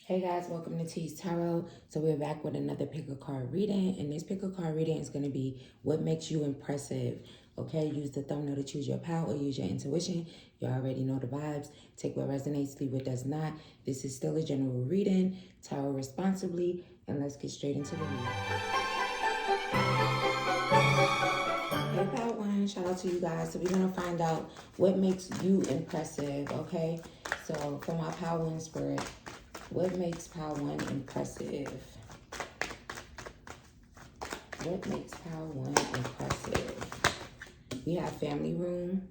Hey guys, welcome to Teestarot. So we're back with another pick a card reading, and this pick a card reading is going to be what makes you impressive. Okay, use the thumbnail to choose your power, use your intuition. You already know the vibes. Take what resonates, leave what does not. This is still a general reading. Tarot responsibly, and let's get straight into the reading. Hey Power One, shout out to you guys. So we're going to find out what makes you impressive. Okay, so for my Power One spirit, what makes Power One impressive? What makes Power One impressive? We have family room.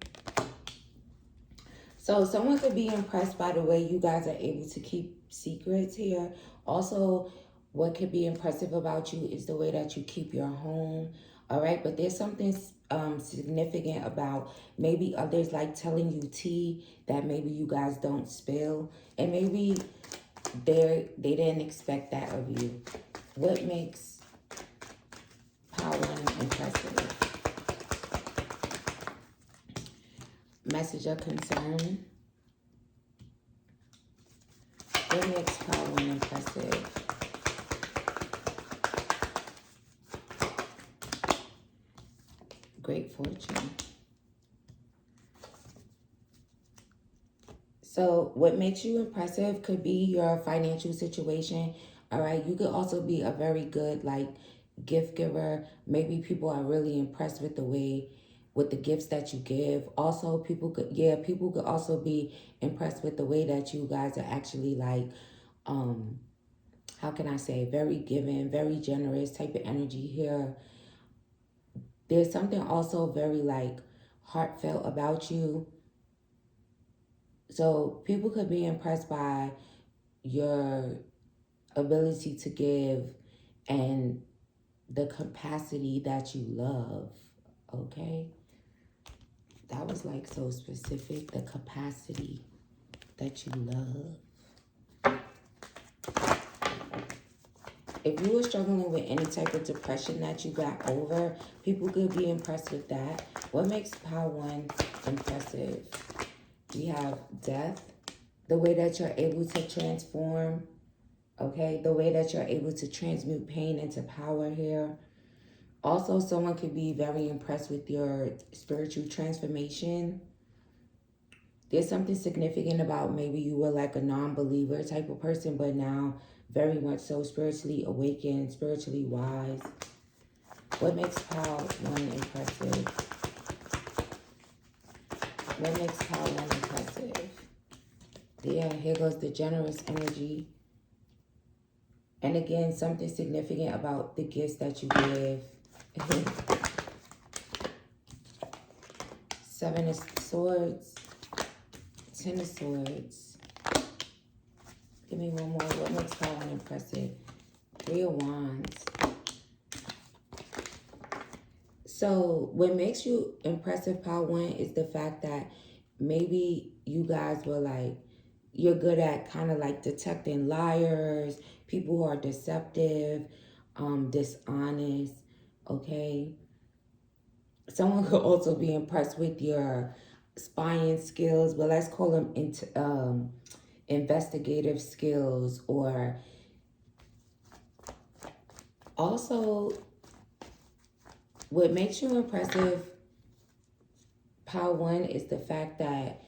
So someone could be impressed by the way you guys are able to keep secrets here. Also, what could be impressive about you is the way that you keep your home. All right, but there's something significant about maybe others like telling you tea that maybe you guys don't spill. And maybe they didn't expect that of you. What makes Power One impressive? Message of concern. What makes Power One impressive? Great fortune. So what makes you impressive could be your financial situation. All right. You could also be a very good gift giver. Maybe people are really impressed with the gifts that you give. Also, people could also be impressed with the way that you guys are actually how can I say, very giving, very generous type of energy here. There's something also very heartfelt about you. So people could be impressed by your ability to give and the capacity that you love. Okay? That was so specific. The capacity that you love. If you were struggling with any type of depression that you got over, people could be impressed with that. What makes Power One impressive? We have death, the way that you're able to transform, okay? The way that you're able to transmute pain into power here. Also, someone could be very impressed with your spiritual transformation. There's something significant about maybe you were a non-believer type of person, but now very much so spiritually awakened, spiritually wise. What makes Power One impressive? What makes Power One impressive? Yeah, here goes the generous energy. And again, something significant about the gifts that you give. Seven of Swords. Ten of Swords. Give me one more. What makes Power One impressive? Three of Wands. So what makes you impressive, Power One, is the fact that maybe you guys were you're good at kind of detecting liars, people who are deceptive, dishonest, okay? Someone could also be impressed with your spying skills, but let's call them investigative skills. Or also, what makes you impressive, Power One, is the fact that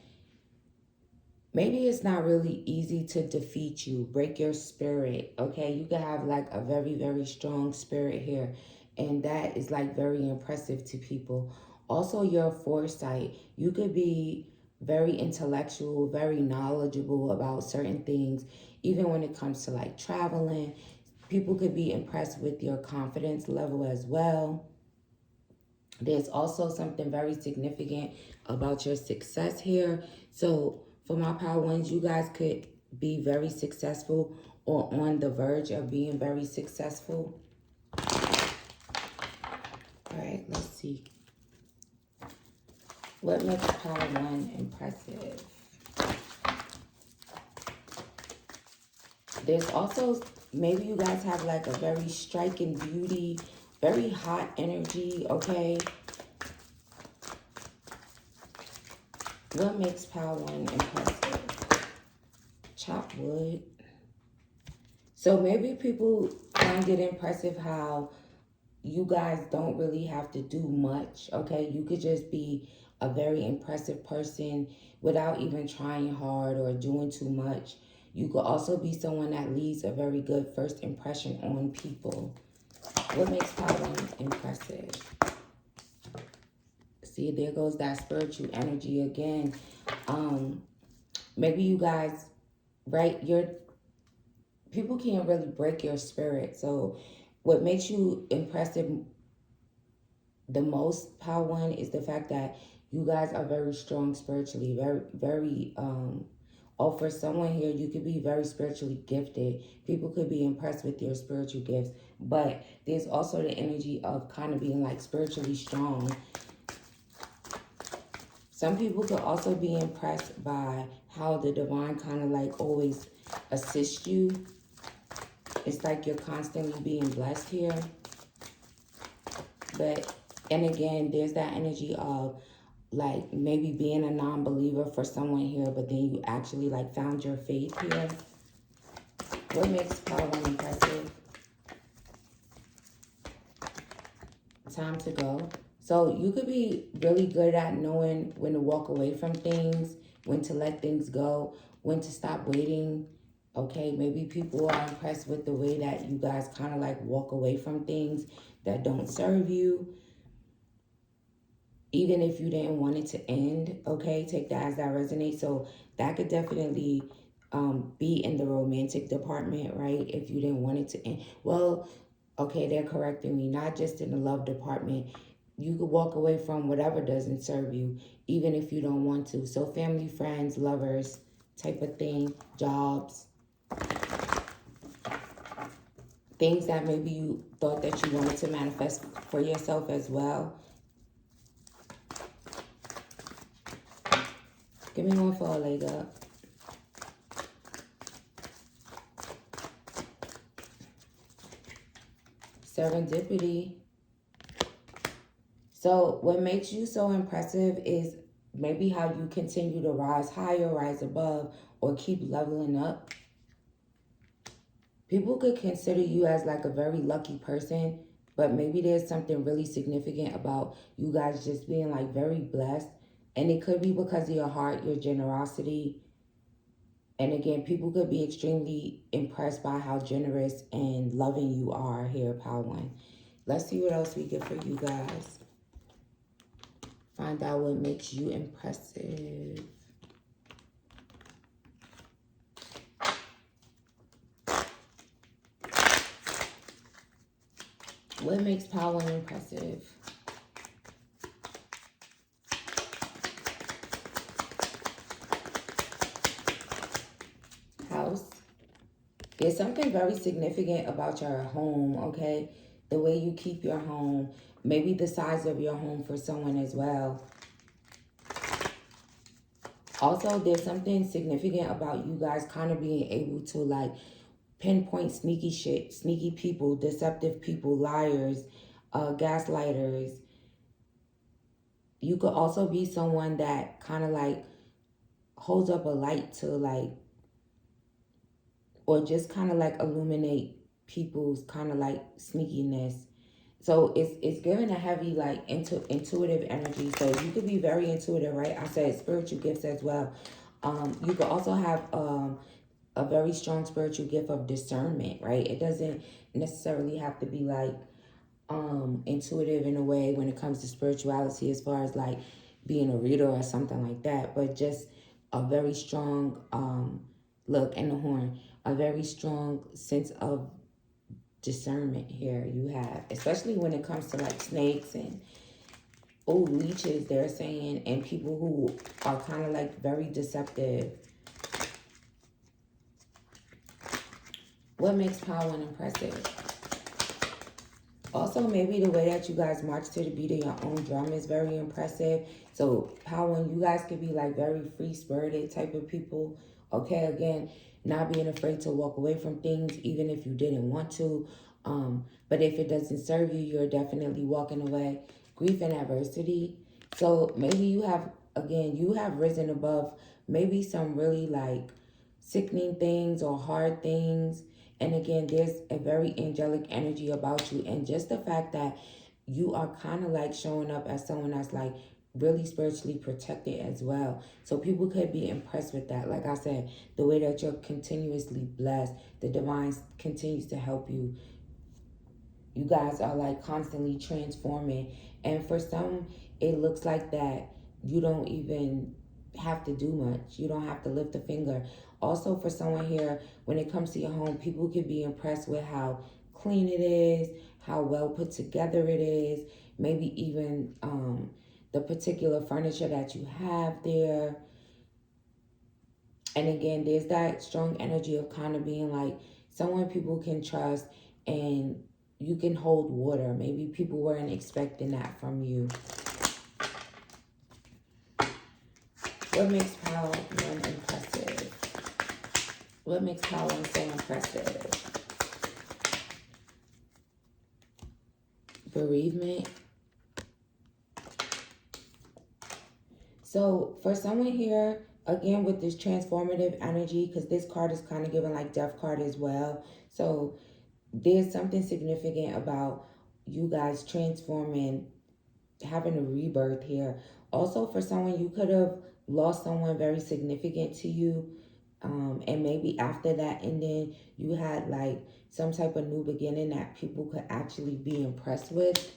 maybe it's not really easy to defeat you, break your spirit, okay? You can have a very, very strong spirit here, and that is very impressive to people. Also, your foresight. You could be very intellectual, very knowledgeable about certain things, even when it comes to traveling. People could be impressed with your confidence level as well. There's also something very significant about your success here. So for my Power Ones, you guys could be very successful or on the verge of being very successful. All right, let's see. What makes Power One impressive? There's also, maybe you guys have a very striking beauty, very hot energy, okay? What makes Power One impressive? Chop wood. So maybe people find it impressive how you guys don't really have to do much, okay? You could just be a very impressive person without even trying hard or doing too much. You could also be someone that leaves a very good first impression on people. What makes power impressive? See, there goes that spiritual energy again. Maybe you guys, right? People can't really break your spirit. So what makes you impressive the most, Power One, is the fact that you guys are very strong spiritually, very or for someone here, you could be very spiritually gifted. People could be impressed with your spiritual gifts, but there's also the energy of kind of being like spiritually strong. Some people could also be impressed by how the divine kind of like always assists you. It's like you're constantly being blessed here. But, and again, there's that energy of like maybe being a non-believer for someone here, but then you actually like found your faith here. What makes Power One impressive? Time to go. So you could be really good at knowing when to walk away from things, when to let things go, when to stop waiting. Okay, maybe people are impressed with the way that you guys kind of like walk away from things that don't serve you. Even if you didn't want it to end, okay, take that as that resonates. So that could definitely be in the romantic department, right? If you didn't want it to end. Well, okay, they're correcting me. Not just in the love department. You could walk away from whatever doesn't serve you, even if you don't want to. So family, friends, lovers, type of thing, jobs. Things that maybe you thought that you wanted to manifest for yourself as well. Give me one for a leg up. Serendipity. So what makes you so impressive is maybe how you continue to rise higher, rise above, or keep leveling up. People could consider you as like a very lucky person, but maybe there's something really significant about you guys just being like very blessed. And it could be because of your heart, your generosity. And again, people could be extremely impressed by how generous and loving you are here, Power One. Let's see what else we get for you guys. Find out what makes you impressive. What makes Power One impressive? House. There's something very significant about your home, okay? The way you keep your home. Maybe the size of your home for someone as well. Also, there's something significant about you guys kind of being able to like pinpoint sneaky shit, sneaky people, deceptive people, liars, gaslighters. You could also be someone that kind of like holds up a light to like, or just kind of like illuminate people's kind of like sneakiness. So it's giving a heavy like intuitive energy. So you could be very intuitive, right? I said spiritual gifts as well. You could also have a very strong spiritual gift of discernment, right? It doesn't necessarily have to be like intuitive in a way when it comes to spirituality as far as like being a reader or something like that, but just a very strong look in the horn, a very strong sense of discernment here you have, especially when it comes to like snakes and leeches, they're saying, and people who are kind of like very deceptive. What makes Power One impressive? Also, maybe the way that you guys march to the beat of your own drum is very impressive. So Power One, you guys could be like very free-spirited type of people. Okay, again, not being afraid to walk away from things even if you didn't want to. But if it doesn't serve you, you're definitely walking away. Grief and adversity. So maybe you have, again, you have risen above maybe some really like sickening things or hard things. And again, there's a very angelic energy about you. And just the fact that you are kind of like showing up as someone that's like really spiritually protected as well. So people could be impressed with that. Like I said, the way that you're continuously blessed, the divine continues to help you. You guys are like constantly transforming. And for some, it looks like that you don't even have to do much. You don't have to lift a finger. Also, for someone here, when it comes to your home, people can be impressed with how clean it is, how well put together it is, maybe even the particular furniture that you have there. And again, there's that strong energy of kind of being like someone people can trust, and you can hold water. Maybe people weren't expecting that from you. What makes Power 1 impressive? What makes Power 1 so impressive? Bereavement. So for someone here, again, with this transformative energy, because this card is kind of giving like death card as well. So there's something significant about you guys transforming, having a rebirth here. Also, for someone, you could have lost someone very significant to you. And maybe after that ending, you had like some type of new beginning that people could actually be impressed with.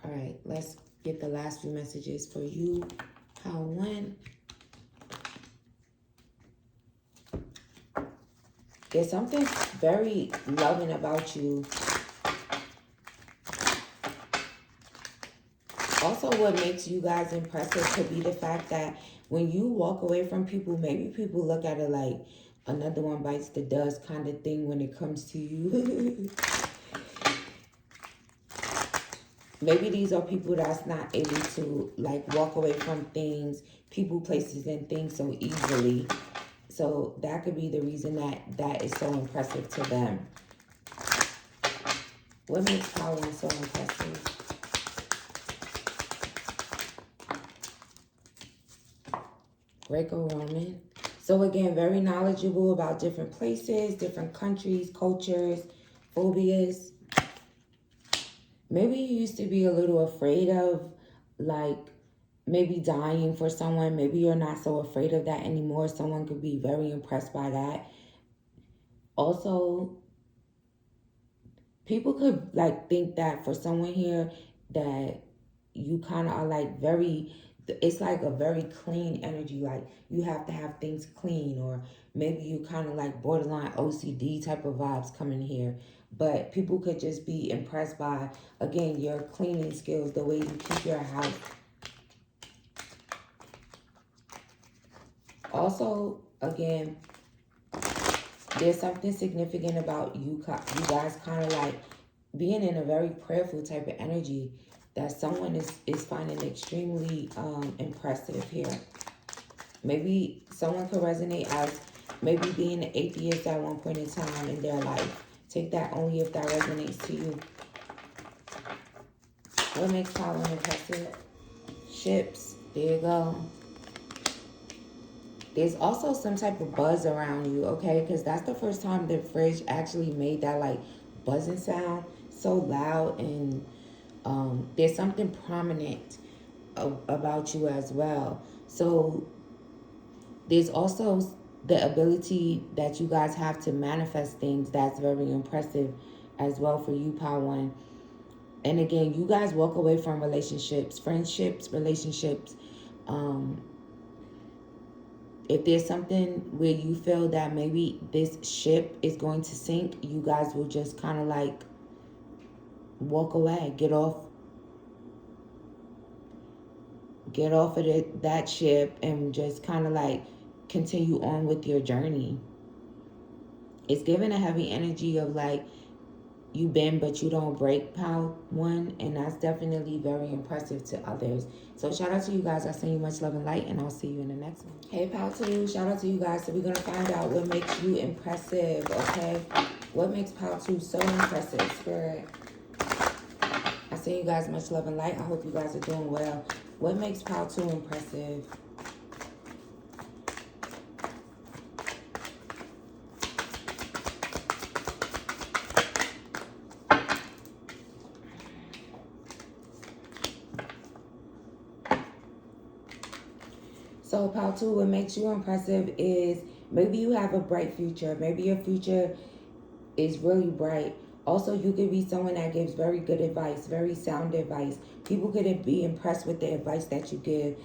All right, let's get the last few messages for you, Power 1. There's something very loving about you. Also, what makes you guys impressive could be the fact that when you walk away from people, maybe people look at it like another one bites the dust kind of thing when it comes to you. Maybe these are people that's not able to like walk away from things, people, places, and things so easily. So that could be the reason that that is so impressive to them. What makes Power 1 so impressive? Greco-Roman. So again, very knowledgeable about different places, different countries, cultures, phobias. Maybe you used to be a little afraid of like maybe dying for someone. Maybe you're not so afraid of that anymore. Someone could be very impressed by that. Also, people could like think that for someone here that you kind of are like very, it's like a very clean energy. Like you have to have things clean, or maybe you kind of like borderline OCD type of vibes coming here. But people could just be impressed by, again, your cleaning skills, the way you keep your house. Also, again, there's something significant about you guys kind of like being in a very prayerful type of energy that someone is finding extremely impressive here. Maybe someone could resonate as maybe being an atheist at one point in time in their life. Take that only if that resonates to you. What makes Power 1 impressive? Ships. There you go. There's also some type of buzz around you, okay? Because that's the first time the fridge actually made that like buzzing sound so loud, and there's something prominent about you as well. So there's also the ability that you guys have to manifest things that's very impressive as well for you, Power 1. And again, you guys walk away from relationships, friendships, relationships. If there's something where you feel that maybe this ship is going to sink, you guys will just kind of like walk away, get off of that ship and just kind of like continue on with your journey. It's giving a heavy energy of like you bend but you don't break, Power 1, and that's definitely very impressive to others. So shout out to you guys. I send you much love and light, and I'll see you in the next one. Hey, Power 2, shout out to you guys. So we're going to find out what makes you impressive, okay? What makes Power 2 so impressive, Spirit? I send you guys much love and light. I hope you guys are doing well. What makes Power 2 impressive? Also, pile 2, what makes you impressive is maybe you have a bright future. Maybe your future is really bright. Also, you could be someone that gives very good advice, very sound advice. People could be impressed with the advice that you give.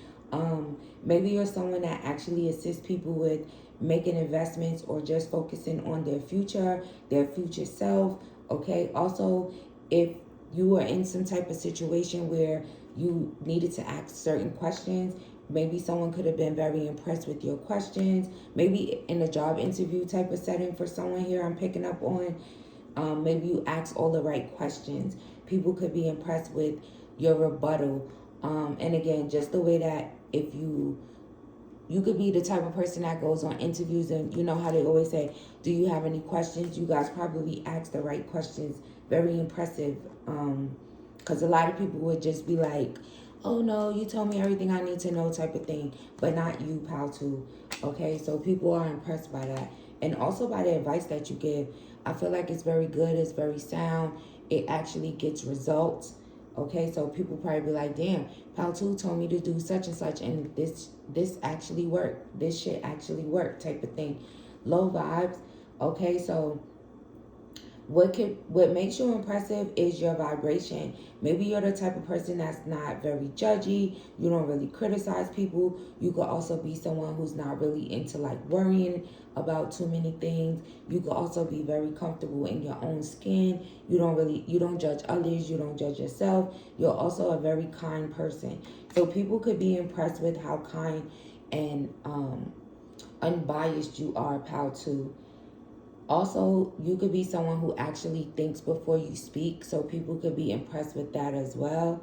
Maybe you're someone that actually assists people with making investments or just focusing on their future self. Okay. Also, if you are in some type of situation where you needed to ask certain questions, maybe someone could have been very impressed with your questions. Maybe in a job interview type of setting for someone here, I'm picking up on. Maybe you ask all the right questions. People could be impressed with your rebuttal. And again, just the way that if you could be the type of person that goes on interviews, and you know how they always say, do you have any questions? You guys probably ask the right questions. Very impressive. Because a lot of people would just be like, oh no, you told me everything I need to know type of thing. But not you, pal, too. Okay, so people are impressed by that. And also by the advice that you give. I feel like it's very good. It's very sound. It actually gets results. Okay, so people probably be like, damn, pal 2 told me to do such and such, and this actually worked. This shit actually worked type of thing. Low vibes. Okay, so what makes you impressive is your vibration. Maybe you're the type of person that's not very judgy. You don't really criticize people. You could also be someone who's not really into like worrying about too many things. You could also be very comfortable in your own skin. You don't judge others. You don't judge yourself. You're also a very kind person. So people could be impressed with how kind and unbiased you are, pal 2. Also, you could be someone who actually thinks before you speak, so people could be impressed with that as well.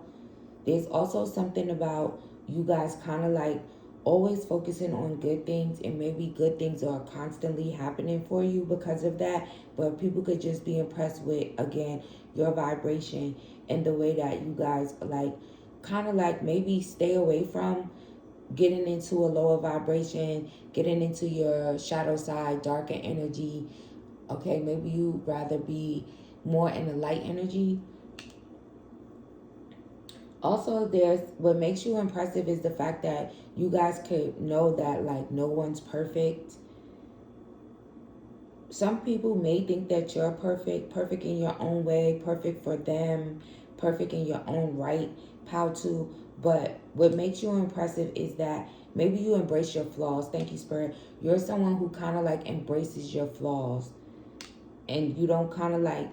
There's also something about you guys kind of like always focusing on good things, and maybe good things are constantly happening for you because of that, but people could just be impressed with, again, your vibration and the way that you guys like kind of like maybe stay away from getting into a lower vibration, getting into your shadow side, darker energy. Okay, maybe you'd rather be more in the light energy. Also, there's what makes you impressive is the fact that you guys could know that like no one's perfect. Some people may think that you're perfect in your own way, perfect for them, perfect in your own right, how to. But what makes you impressive is that maybe you embrace your flaws. Thank you, Spirit. You're someone who kind of like embraces your flaws. And you don't kind of like,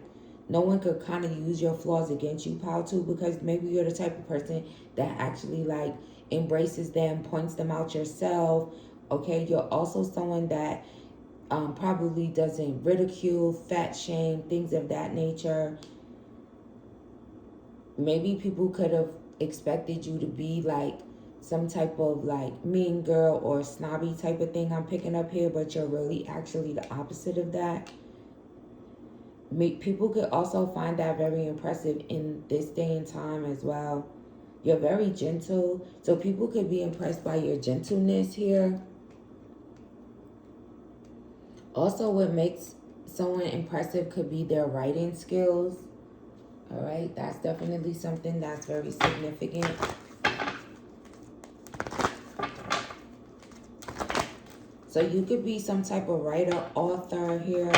no one could kind of use your flaws against you, pal, too, because maybe you're the type of person that actually like embraces them, points them out yourself. Okay, you're also someone that probably doesn't ridicule, fat shame, things of that nature. Maybe people could have expected you to be like some type of like mean girl or snobby type of thing I'm picking up here, but you're really actually the opposite of that. People could also find that very impressive in this day and time as well. You're very gentle, so people could be impressed by your gentleness here. Also, what makes someone impressive could be their writing skills. All right, that's definitely something that's very significant. So you could be some type of writer, author here.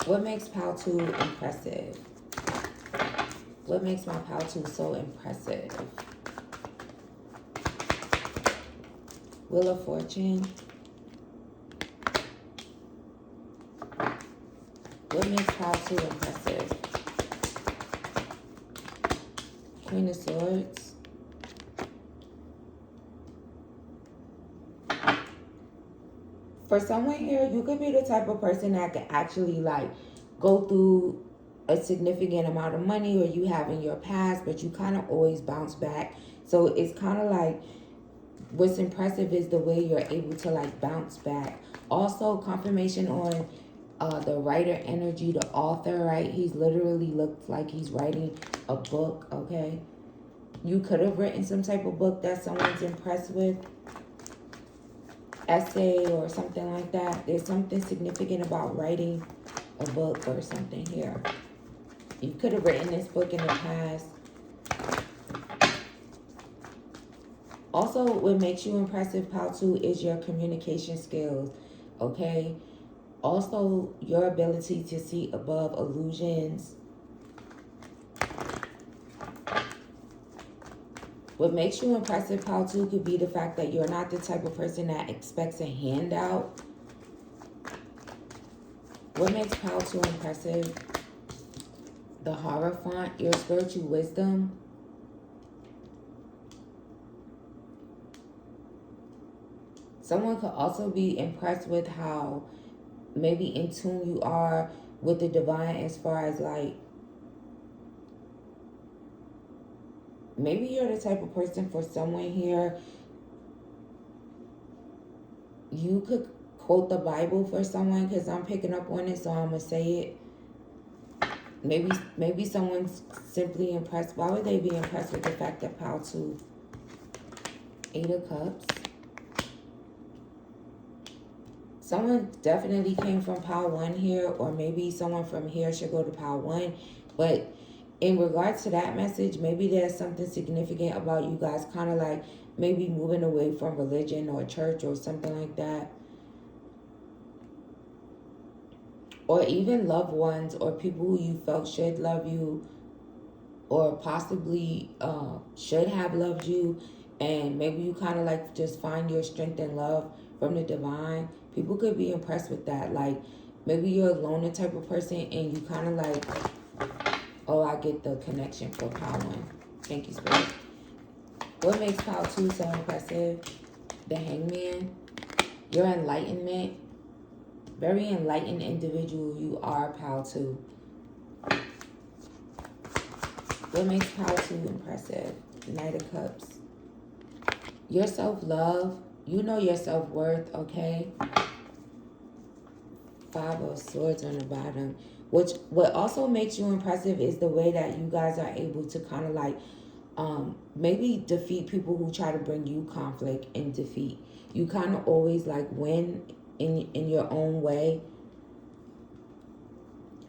What makes pal 2 impressive? What makes my pal 2 so impressive? Wheel of Fortune. What makes pal 2 impressive? Queen of Swords. For someone here, you could be the type of person that can actually like go through a significant amount of money or you have in your past, but you kind of always bounce back. So it's kind of like what's impressive is the way you're able to like bounce back. Also, confirmation on the writer energy, the author, right? He's literally looked like he's writing a book, okay? You could have written some type of book that someone's impressed with. Essay or something like that. There's something significant about writing a book or something here. You could have written this book in the past. Also, what makes you impressive, pile 2, is your communication skills, okay? Also, your ability to see above illusions. What makes you impressive, pile 2, could be the fact that you're not the type of person that expects a handout. What makes pile 2 impressive? The Hierophant, your spiritual wisdom. Someone could also be impressed with how maybe in tune you are with the divine, as far as like, maybe you're the type of person, for someone here, you could quote the Bible for someone, because I'm picking up on it, so I'm going to say it. Maybe someone's simply impressed. Why would they be impressed with the fact that pile 2? 8 of Cups. Someone definitely came from pile 1 here, or maybe someone from here should go to pile 1. But in regards to that message, maybe there's something significant about you guys kind of like maybe moving away from religion or church or something like that. Or even loved ones or people who you felt should love you, or possibly should have loved you, and maybe you kind of like just find your strength and love from the divine. People could be impressed with that. Like, maybe you're a loner type of person and you kind of like, oh, I get the connection for pile 1. Thank you, Spirit. What makes pile 2 so impressive? The Hangman. Your enlightenment. Very enlightened individual you are, pile 2. What makes pile 2 impressive? Knight of Cups. Your self-love. You know your self-worth, okay? 5 of Swords on the bottom. What also makes you impressive is the way that you guys are able to kind of like maybe defeat people who try to bring you conflict and defeat. You kind of always like win in your own way.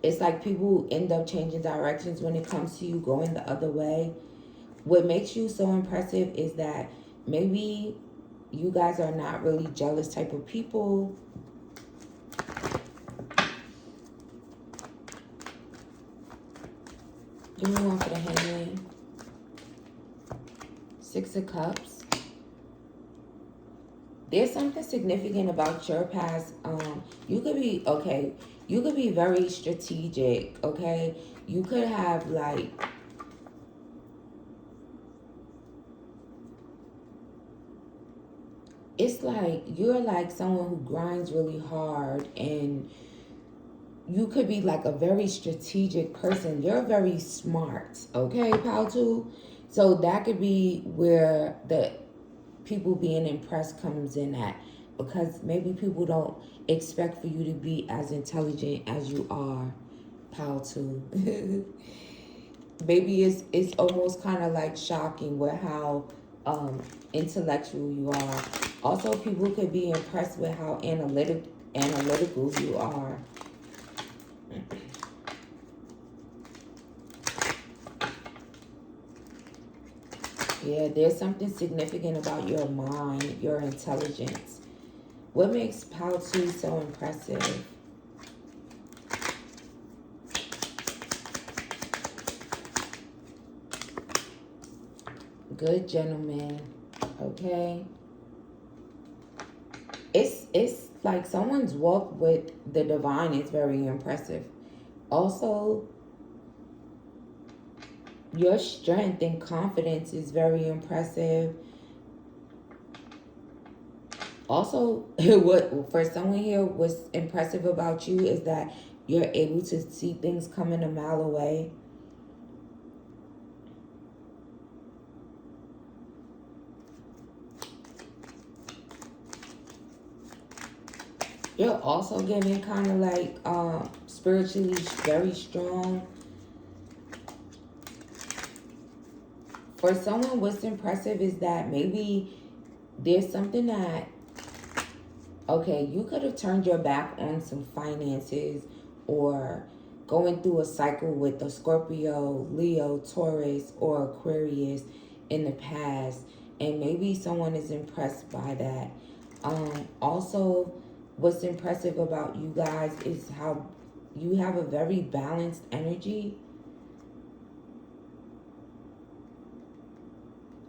It's like people end up changing directions when it comes to you going the other way. What makes you so impressive is that maybe you guys are not really jealous type of people. Give me one for the Hangman. 6 of Cups. There's something significant about your past. You could be, okay, you could be very strategic, okay? You could have like, it's like you're like someone who grinds really hard, and you could be like a very strategic person. You're very smart, okay, pile 2? So that could be where the people being impressed comes in at, because maybe people don't expect for you to be as intelligent as you are, pile 2. Maybe it's almost kind of like shocking with how intellectual you are. Also, people could be impressed with how analytical you are. Yeah, there's something significant about your mind, your intelligence. What makes pile 2 so impressive? Good gentleman, okay? It's like someone's walk with the divine is very impressive. Also, your strength and confidence is very impressive. Also, what for someone here, what's impressive about you is that you're able to see things coming a mile away. You're also getting kind of like spiritually very strong. For someone, what's impressive is that maybe there's something that, okay, you could have turned your back on some finances, or going through a cycle with a Scorpio, Leo, Taurus, or Aquarius in the past. and maybe someone is impressed by that. Also, what's impressive about you guys is how you have a very balanced energy.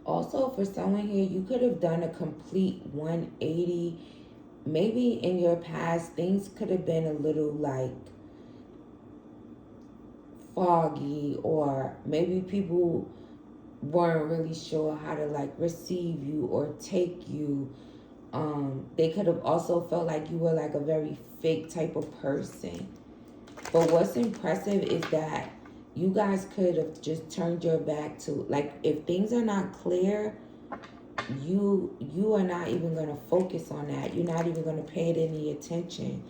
Also, for someone here, you could have done a complete 180. Maybe in your past, things could have been a little like foggy, or maybe people weren't really sure how to like receive you or take you. They could have also felt like you were like a very fake type of person. But what's impressive is that you guys could have just turned your back to, like, if things are not clear, you are not even going to focus on that. You're not even going to pay it any attention.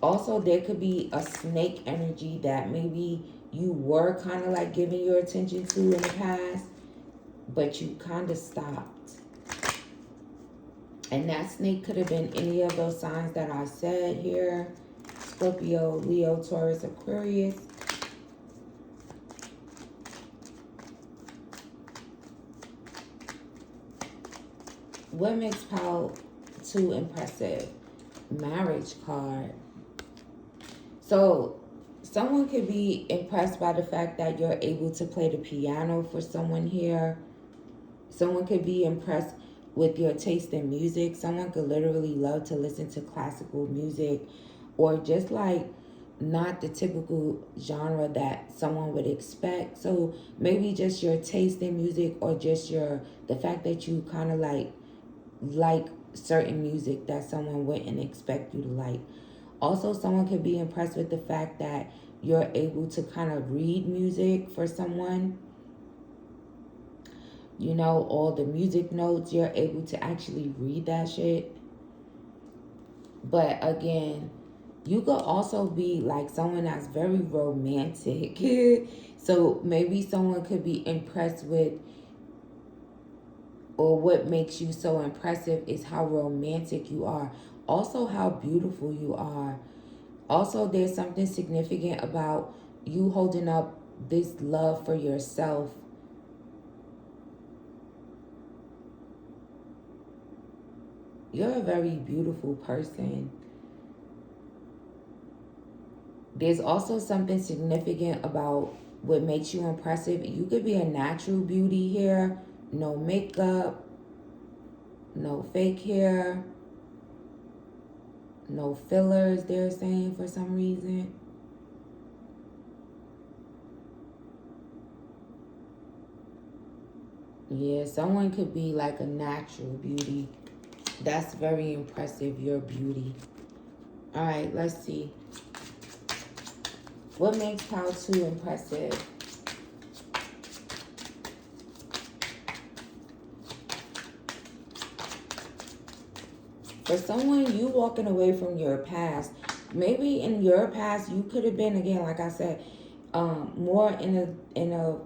Also, there could be a snake energy that maybe you were kind of like giving your attention to in the past, but you kind of stopped. And that snake could have been any of those signs that I said here: Scorpio, Leo, Taurus, Aquarius. What makes Pile 2 impressive? Marriage card. So someone could be impressed by the fact that you're able to play the piano for someone here. Someone could be impressed with your taste in music. Someone could literally love to listen to classical music, or just like not the typical genre that someone would expect. So maybe just your taste in music, or just the fact that you kind of like certain music that someone wouldn't expect you to like. Also, someone could be impressed with the fact that you're able to kind of read music for someone. You know, all the music notes, you're able to actually read that shit. But again, you could also be like someone that's very romantic. So maybe someone could be impressed with, or what makes you so impressive is how romantic you are. Also, how beautiful you are. Also, there's something significant about you holding up this love for yourself. You're a very beautiful person. There's also something significant about what makes you impressive. You could be a natural beauty here. No makeup, no fake hair, no fillers, they're saying for some reason. Yeah, someone could be like a natural beauty. That's very impressive, your beauty. All right, let's see. What makes Pile 2 impressive? For someone, you walking away from your past. Maybe in your past, you could have been, again, like I said, more in a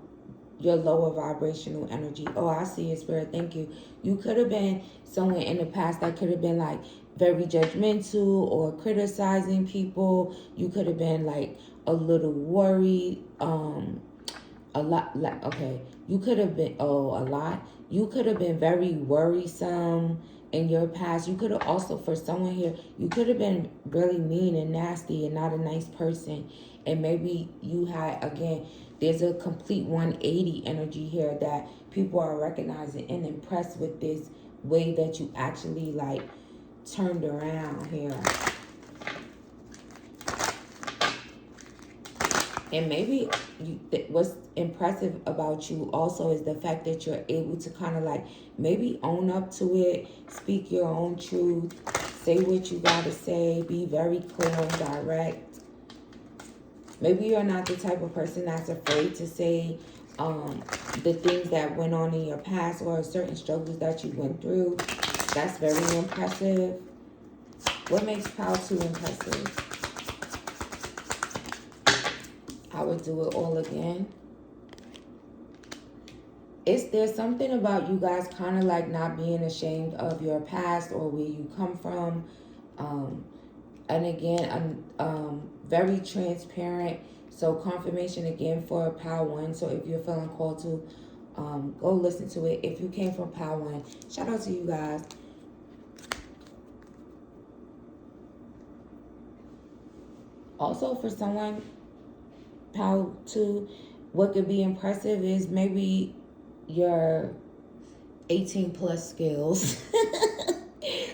your lower vibrational energy. Oh, I see it, Spirit. Thank you. You could have been someone in the past that could have been like very judgmental or criticizing people. You could have been like a little worried. A lot. Like, okay, you could have been. Oh, a lot. You could have been very worrisome in your past. You could have also, for someone here, you could have been really mean and nasty and not a nice person. And maybe you had, again, there's a complete 180 energy here that people are recognizing and impressed with this way that you actually like turned around here. And maybe what's impressive about you also is the fact that you're able to kind of like maybe own up to it, speak your own truth, say what you gotta say, be very clear and direct. Maybe you're not the type of person that's afraid to say the things that went on in your past or certain struggles that you went through. That's very impressive. What makes Pile 2 impressive? I would do it all again. There's something about you guys kind of like not being ashamed of your past or where you come from. And again, I'm very transparent. So confirmation again for Pile 1. So if you're feeling called to Go listen to it. If you came from Power 1, shout out to you guys. Also, for someone, Power 2, what could be impressive is maybe your 18 plus skills.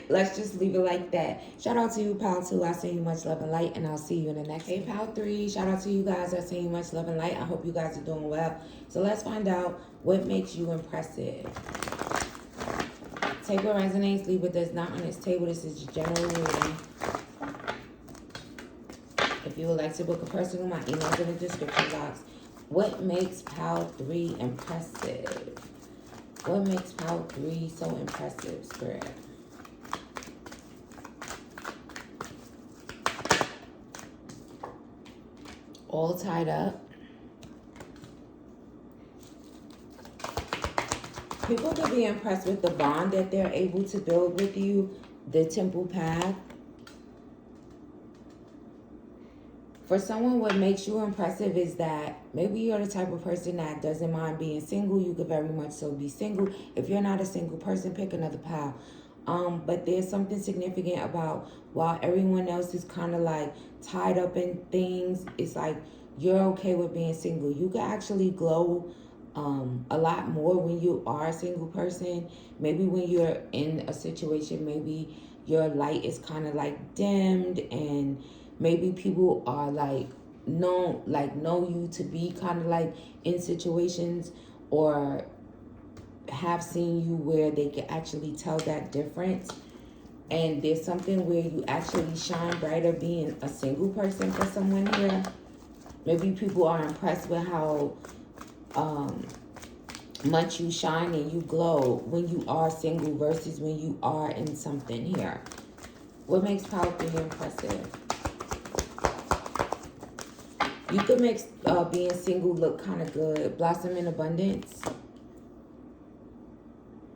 Let's just leave it like that. Shout out to you, Pal 2. I send you much love and light, and I'll see you in the next. Hey, Pal 3. Shout out to you guys. I send you much love and light. I hope you guys are doing well. So let's find out what makes you impressive. Take what resonates, leave what does not on this table. This is general reading. If you would like to book a personal, my email's in the description box. What makes Pal 3 impressive? What makes Pal 3 so impressive, Spirit? All tied up. People could be impressed with the bond that they're able to build with you, the temple path. For someone, what makes you impressive is that maybe you're the type of person that doesn't mind being single. You could very much so be single. If you're not a single person, pick another pal. But there's something significant about while everyone else is kind of like tied up in things, it's like you're okay with being single. You can actually glow a lot more when you are a single person. Maybe when you're in a situation, maybe your light is kind of like dimmed, and maybe people are like know you to be kind of like in situations, or have seen you where they can actually tell that difference. And there's something where you actually shine brighter being a single person for someone here. Maybe people are impressed with how much you shine and you glow when you are single versus when you are in something here. What makes Power 3 impressive? You could make being single look kind of good. Blossom in abundance.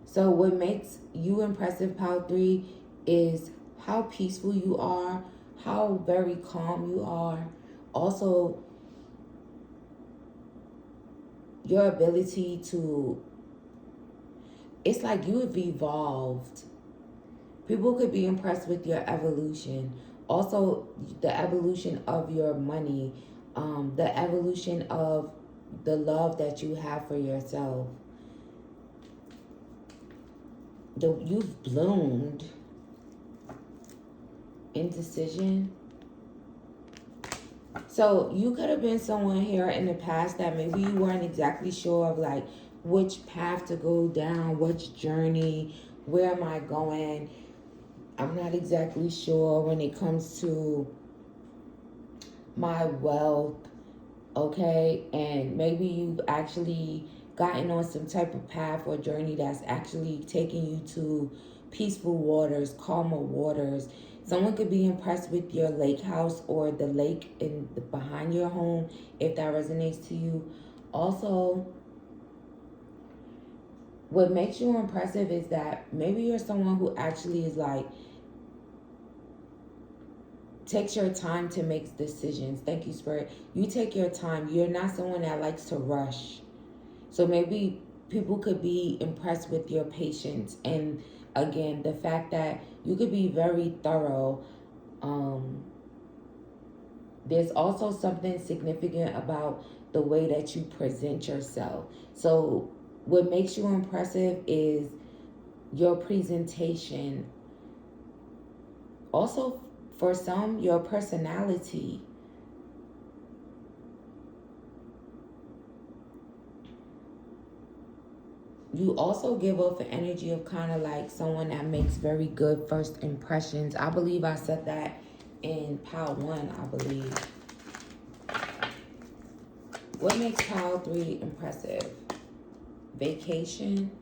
So what makes you impressive, Power 3, is how peaceful you are, how very calm you are. Also, your ability to, it's like you have evolved. People could be impressed with your evolution. Also, the evolution of your money, the evolution of the love that you have for yourself. You've bloomed. Indecision. So you could have been someone here in the past that maybe you weren't exactly sure of, like, which path to go down, which journey, where am I going? I'm not exactly sure when it comes to my wealth, okay? And maybe you've actually gotten on some type of path or journey that's actually taking you to peaceful waters, calmer waters. Someone could be impressed with your lake house or the lake behind your home, if that resonates to you. Also, what makes you impressive is that maybe you're someone who actually is like, takes your time to make decisions. Thank you, Spirit. You take your time. You're not someone that likes to rush. So maybe people could be impressed with your patience. And again, the fact that you could be very thorough. There's also something significant about the way that you present yourself. So what makes you impressive is your presentation. Also, for some, your personality. You also give off an energy of kind of like someone that makes very good first impressions. I believe I said that in Power 1, I believe. What makes Power 3 impressive? Vacation.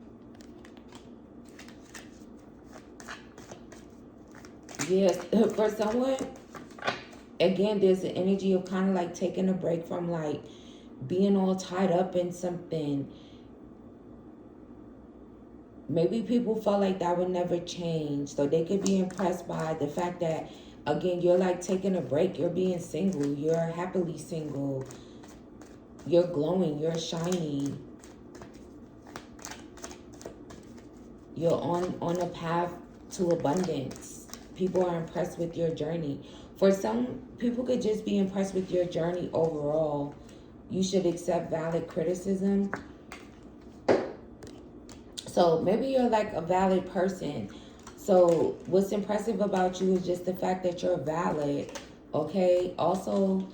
Yes, for someone, again, there's an energy of kind of like taking a break from like being all tied up in something. Maybe people felt like that would never change. So they could be impressed by the fact that, again, you're like taking a break. You're being single. You're happily single. You're glowing. You're shining. You're on a path to abundance. People are impressed with your journey. For some people could just be impressed with your journey overall. You should accept valid criticism. So maybe you're like a valid person. So what's impressive about you is just the fact that you're valid. Okay. Also,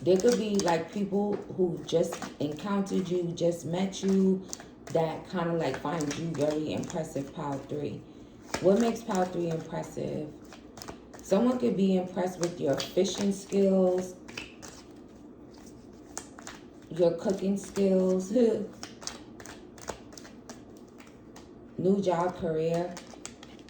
there could be like people who just encountered you, just met you, that kind of like find you very impressive, pile 3. What makes pile 3 impressive? Someone could be impressed with your fishing skills, your cooking skills, new job, career.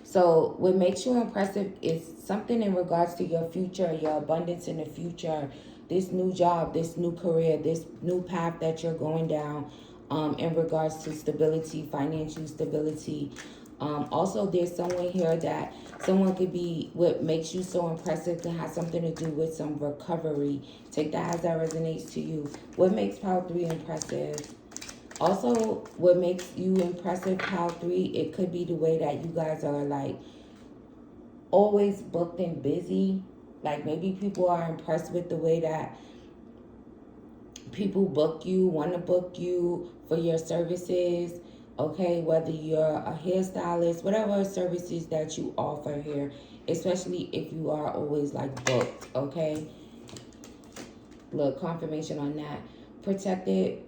So what makes you impressive is something in regards to your future, your abundance in the future, this new job, this new career, this new path that you're going down, in regards to stability, financial stability. Also, there's someone here that someone could be, what makes you so impressive could have something to do with some recovery. Take that as that resonates to you. What makes pile 3 impressive? Also, what makes you impressive, pile 3, it could be the way that you guys are like always booked and busy. Like maybe people are impressed with the way that people book you, want to book you for your services. Okay, whether you're a hairstylist, whatever services that you offer here, especially if you are always like booked. Okay, look, confirmation on that. Protected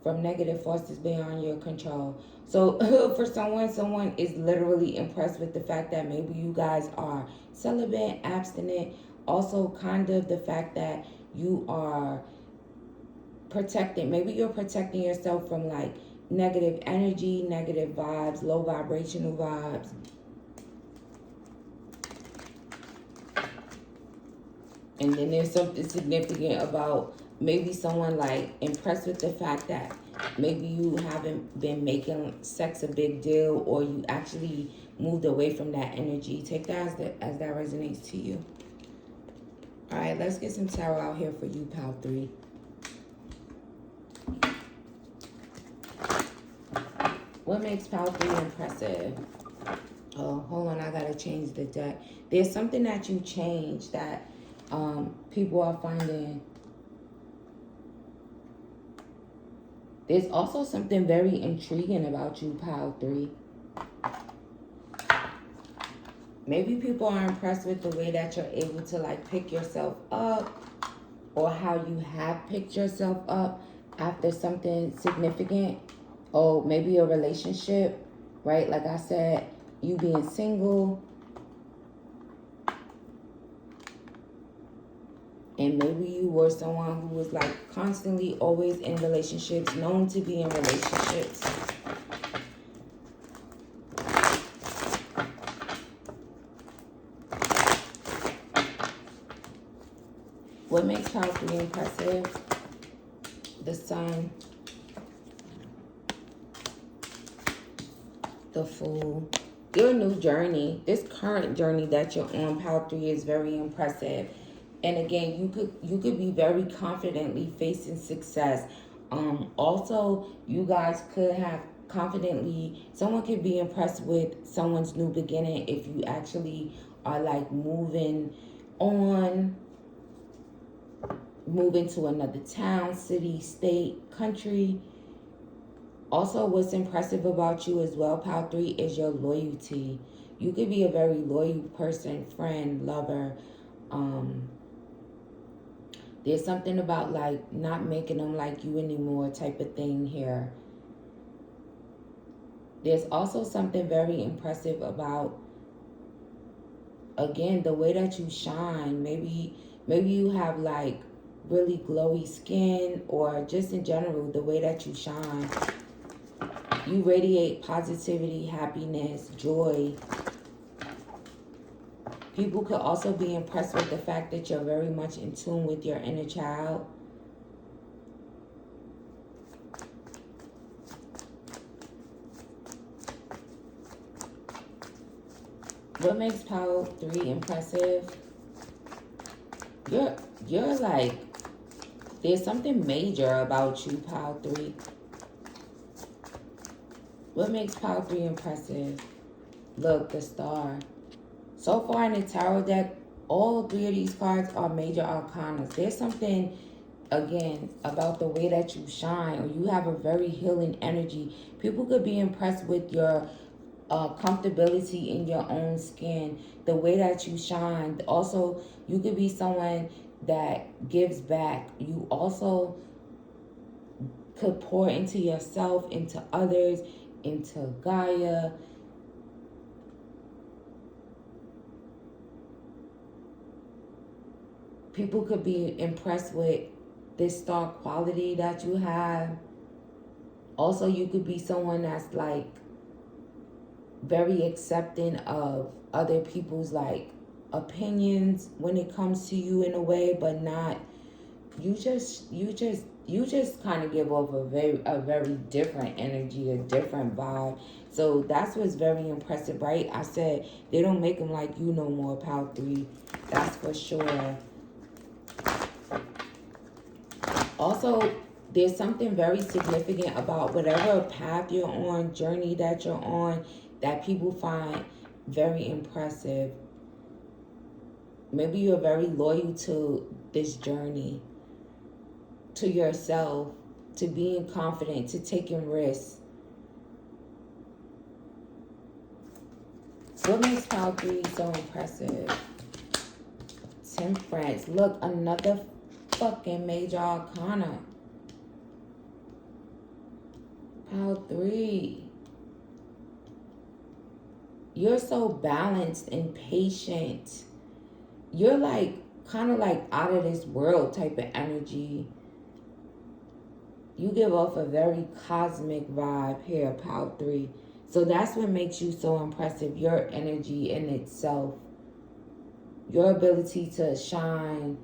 from negative forces beyond your control. So for someone is literally impressed with the fact that maybe you guys are celibate, abstinent. Also kind of the fact that you are protecting, maybe you're protecting yourself from like negative energy, negative vibes, low vibrational vibes. And then there's something significant about maybe someone like impressed with the fact that maybe you haven't been making sex a big deal, or you actually moved away from that energy. Take that as that resonates to you. All right, let's get some tarot out here for you, pile 3. What makes pile 3 impressive? Oh, hold on, I gotta change the deck. There's something that you changed that people are finding. There's also something very intriguing about you, pile 3. Maybe people are impressed with the way that you're able to like pick yourself up, or how you have picked yourself up after something significant. Or maybe a relationship, right? Like I said, you being single. And maybe you were someone who was like constantly always in relationships, known to be in relationships. What makes pile 3 impressive? The Sun, the Fool. Your new journey, this current journey that you're on, pile 3, is very impressive. And again, you could be very confidently facing success. Also, you guys could have confidently, someone could be impressed with someone's new beginning if you actually are like moving on, moving to another town, city, state, country. Also, what's impressive about you as well, pile 3, is your loyalty. You could be a very loyal person, friend, lover. There's something about like not making them like you anymore type of thing here. There's also something very impressive about, again, the way that you shine. Maybe you have like really glowy skin, or just in general, the way that you shine. You radiate positivity, happiness, joy. People could also be impressed with the fact that you're very much in tune with your inner child. What makes pile 3 impressive? You're like, there's something major about you, pile 3. What makes Power 3 impressive? Look, the star. So far in the tarot deck, all three of these cards are major arcanas. There's something, again, about the way that you shine, or you have a very healing energy. People could be impressed with your comfortability in your own skin, the way that you shine. Also, you could be someone that gives back. You also could pour into yourself, into others, into Gaia. People could be impressed with this star quality that you have. Also, you could be someone that's like very accepting of other people's like opinions when it comes to you in a way, but not, you just kind of give off a very different energy, a different vibe. So that's what's very impressive, right? I said they don't make them like you no more, Power 3. That's for sure. Also, there's something very significant about whatever path you're on, journey that you're on, that people find very impressive. Maybe you're very loyal to this journey, to yourself, to being confident, to taking risks. What makes Power 3 so impressive? Temperance. Look, another fucking major arcana. Power 3. You're so balanced and patient. You're like kind of like out of this world type of energy. You give off a very cosmic vibe here, Power 3. So that's what makes you so impressive. Your energy in itself. Your ability to shine.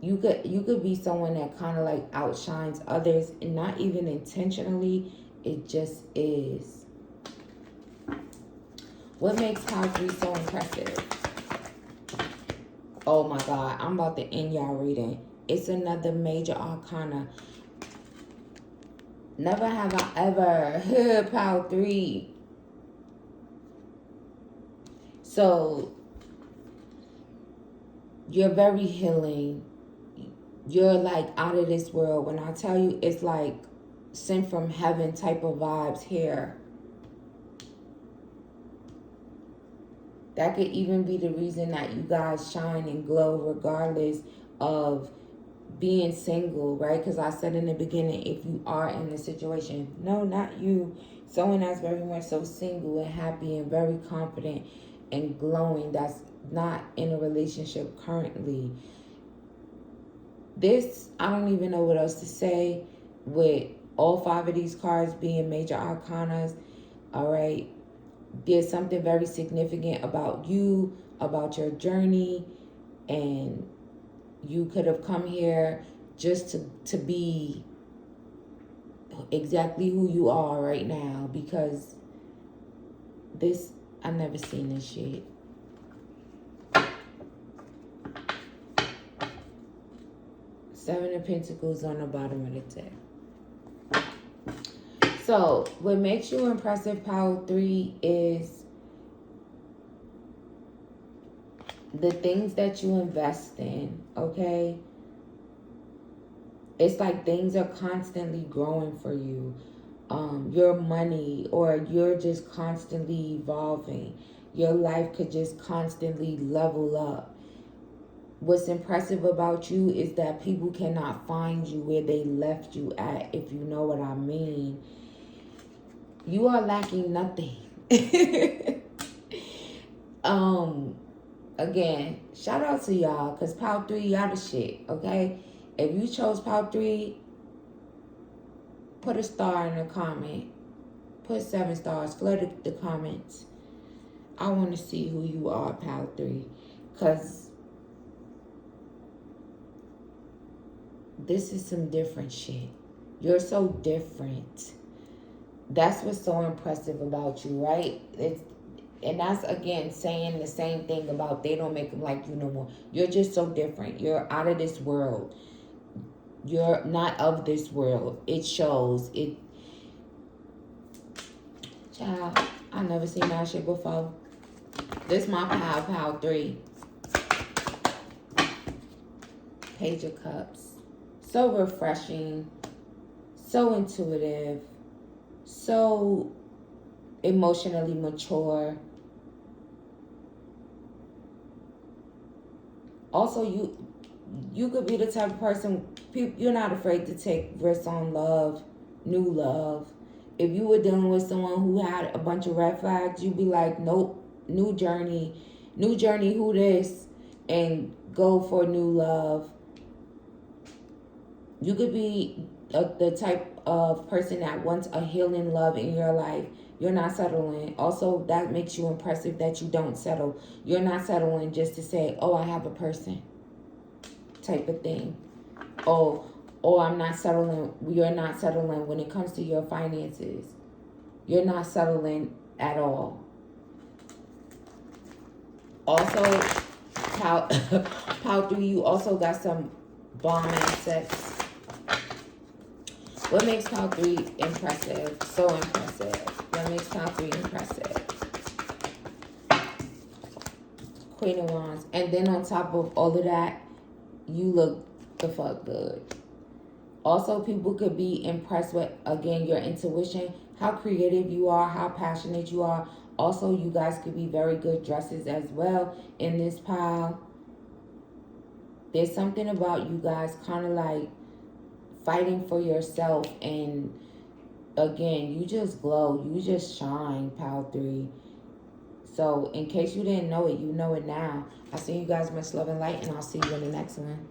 You could be someone that kind of like outshines others, and not even intentionally. It just is. What makes Power 3 so impressive? Oh my God, I'm about to end y'all reading. It's another major arcana. Never have I ever heard Power 3. So, you're very healing. You're like out of this world. When I tell you, it's like sent from heaven type of vibes here. That could even be the reason that you guys shine and glow regardless of being single, right? Because I said in the beginning, if you are in a situation, no, not you, someone that's very much so single and happy and very confident and glowing, that's not in a relationship currently. This, I don't even know what else to say with all 5 of these cards being major arcanas, all right? There's something very significant about you, about your journey, and you could have come here just to be exactly who you are right now, because this, I've never seen this shit. Seven of Pentacles on the bottom of the deck. So, what makes you impressive, Power 3, is the things that you invest in, okay? It's like things are constantly growing for you. Your money, or you're just constantly evolving. Your life could just constantly level up. What's impressive about you is that people cannot find you where they left you at, if you know what I mean. You are lacking nothing. Again, shout out to y'all, because Power 3, y'all the shit, okay? If you chose Power 3, put a star in the comment. Put 7 stars. Flood the comments. I want to see who you are, Power 3. Because this is some different shit. You're so different. That's what's so impressive about you, right? And that's, again, saying the same thing about they don't make them like you no more. You're just so different. You're out of this world. You're not of this world. It shows. Child, I never seen that shit before. This my pal 3. Page of Cups. So refreshing. So intuitive. So emotionally mature. Also, you could be the type of person, you're not afraid to take risks on love, new love. If you were dealing with someone who had a bunch of red flags, you'd be like, nope, new journey, who this, and go for new love. You could be the type of person that wants a healing love in your life. You're not settling. Also, that makes you impressive that you don't settle. You're not settling just to say, oh, I have a person type of thing. Oh, I'm not settling. You're not settling when it comes to your finances. You're not settling at all. Also, pal 3, you also got some bomb ass sex. What makes pal 3 impressive? So impressive. What makes pal 3 impressive? Queen of Wands. And then on top of all of that, you look the fuck good. Also, people could be impressed with, again, your intuition, how creative you are, how passionate you are. Also, you guys could be very good dressers as well in this pile. There's something about you guys kind of like fighting for yourself, and again, you just glow, you just shine, pal 3. So in case you didn't know it, you know it now. I see you guys, much love and light, and I'll see you in the next one.